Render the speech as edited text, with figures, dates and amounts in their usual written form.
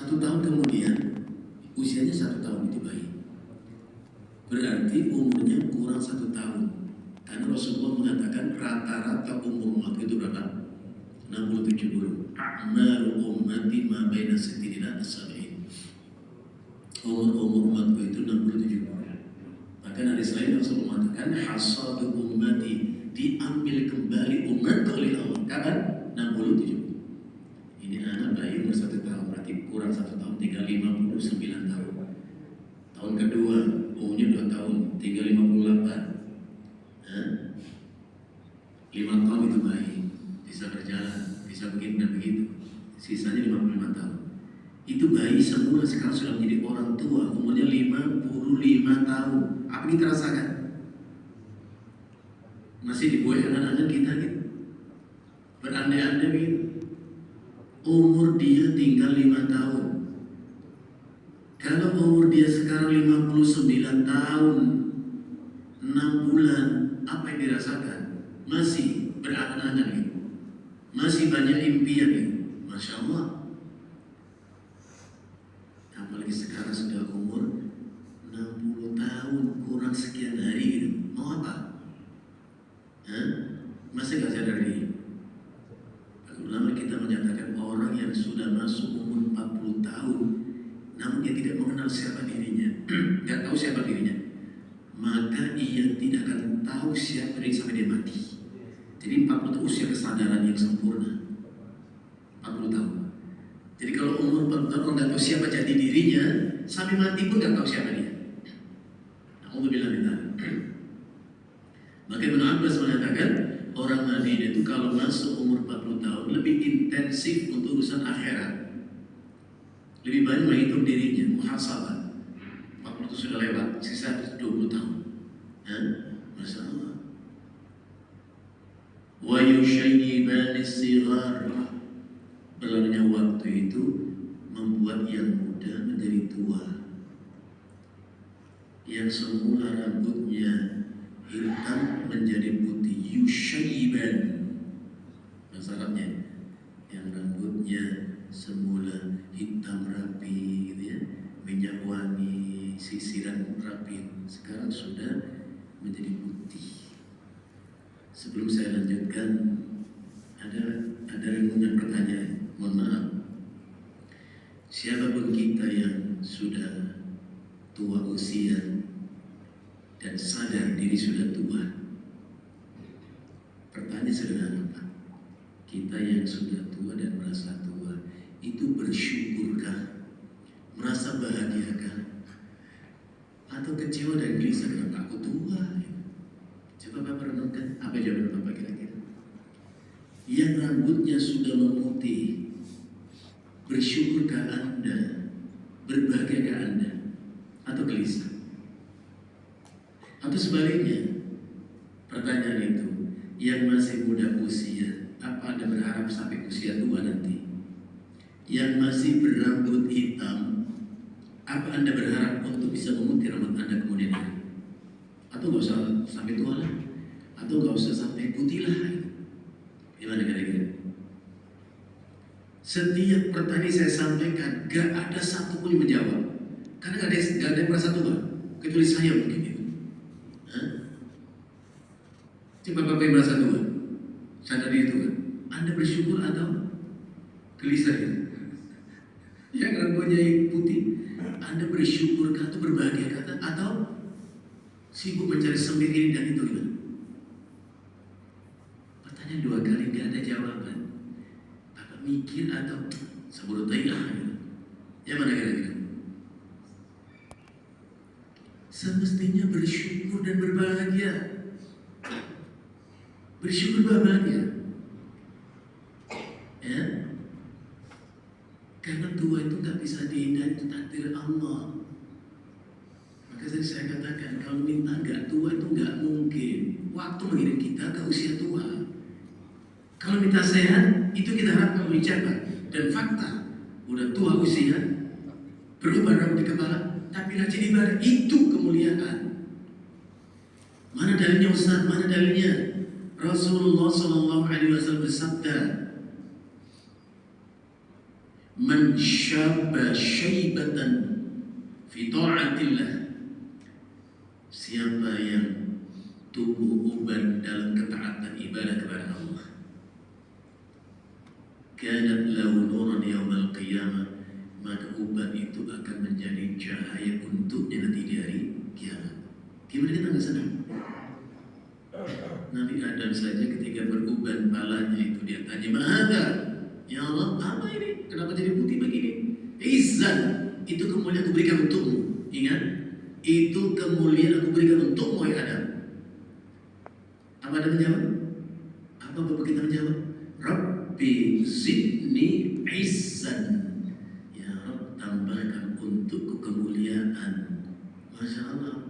1 tahun kemudian usianya 1 tahun itu bayi. Berarti umurnya kurang 1 tahun. Karena Rasulullah mengatakan rata-rata umur umat itu berapa? 60-70. A'malu ummati ma baina sittina as-sab'in. Umur umatku itu 60-70. Bahkan hadis lain Rasulullah mengatakan hasadu ummati, diambil kembali umatku oleh Allah. Kapan? 60-70. Ini anak bayi umur 1 tahun, berarti kurang 1 tahun, tinggal 59 tahun. Tahun kedua umurnya 2 tahun, tinggal 58. 5 tahun itu bayi, bisa berjalan, bisa begini dan begitu. Sisanya 55 tahun. Itu bayi semula sekarang sudah menjadi orang tua, umurnya 55 tahun. Apa kita rasakan? Masih dibuat anak-anak kita gitu, berandai-andai gitu. Umur dia tinggal 5 tahun. Kalau umur dia sekarang 59 tahun 6 bulan, apa yang dirasakan? Masih berangan-angan gitu, masih banyak impian gitu. Masya Allah. Apalagi sekarang sudah umur 60 tahun kurang sekian hari gitu. Mau apa? Masih gak sadar diri. Ulama kita menyatakan orang yang sudah masuk umur 40 tahun namun dia tidak mengenal siapa dirinya, gak tahu siapa dirinya, maka ia tidak akan tahu siapa diri sampai dia mati. Jadi 40 itu usia kesadaran yang sempurna. 40 tahun. Jadi kalau umur 40 tahun orang gak tahu siapa jati dirinya, sampai mati pun gak tahu siapa dia. Alhamdulillah. Maka Ibn Abbas mengatakan orang Madinah itu kalau masuk umur 40 tahun lebih intensif untuk urusan akhirat, lebih banyak menghitung dirinya, muhasabah. 40 itu sudah lewat, sisa 20 tahun. Masya Allah. Wa yushayyiban as-sighar, berlalunya waktu itu membuat yang muda menjadi tua. Yang semula rambutnya hitam menjadi putih, yushayyiban. Bahasa Arabnya, yang rambutnya semula hitam rapi gitu ya, minyak wangi, sisiran rapi, sekarang sudah menjadi putih. Sebelum saya lanjutkan, ada renungan pertanyaan. Mohon maaf, siapapun kita yang sudah tua usia dan sadar diri sudah tua, pertanyaan sederhana Pak, kita yang sudah tua dan merasa tua itu bersyukurkah, merasa bahagiakah, atau kecewa dan gelisah kenapa aku tua? Coba Bapak renungkan, apa jawaban Bapak kira-kira? Yang rambutnya sudah memutih, bersyukurkah Anda, berbahagiakah Anda, atau gelisah? Atau sebaliknya, pertanyaan itu, yang masih muda usia, apa Anda berharap sampai usia tua nanti? Yang masih berambut hitam, apa Anda berharap untuk bisa memutih rambut Anda kemudian hari? Atau nggak usah sampai tua lah, atau nggak usah sampai putih lah? Gimana kira-kira? Setiap pertanyaan saya sampaikan, gak ada satupun yang menjawab, karena gak ada yang merasa tua, kecuali saya mungkin itu. Coba Bapak yang merasa tua, sadar diri tua, Anda bersyukur atau gelisah ya? Yang rambutnya putih, Anda bersyukur atau berbahagia atau sibuk mencari sendiri dan itu gimana? Pertanyaan 2 kali gak ada jawaban. Bapak mikir atau sebut tailah gitu. Ya mana kira-kira? Semestinya bersyukur dan berbahagia. Bersyukur berbahagia. Ya? Karena tua itu gak bisa dihindari, itu takdir Allah. Maka tadi saya katakan, kalau minta gak tua itu gak mungkin. Waktu mengirim kita ke usia tua. Kalau minta sehat, itu kita harapkan mencapai. Dan fakta, udah tua usia, berubah rambut di kepala, tapi rajin ibadah, itu kemuliaan. Mana dalilnya Ustaz? Mana dalilnya? Rasulullah SAW bersabda, Man syabba syaibatan fi ta'atillah, siapa yang tumbuh uban dalam ketaatan ibadah kepada Allah, kanat lahu nuran yaumal qiyamah, maka uban itu akan menjadi cahaya untuknya nanti di hari kiamat. Gimana kita nggak senang? Nabi Adam saja ketika beruban palanya itu dia tanya, "Mahada? Ya Allah, apa ini? Kenapa jadi putih begini?" Izzan, itu kemuliaan aku berikan untukmu. Ingat, itu kemuliaan aku berikan untukmu ya Adam. Apa Adam menjawab? Apa Bapak kita menjawab? Rabbi zidni izzan. Ya Rabb, tambahkan untukku kemuliaan. Masya Allah.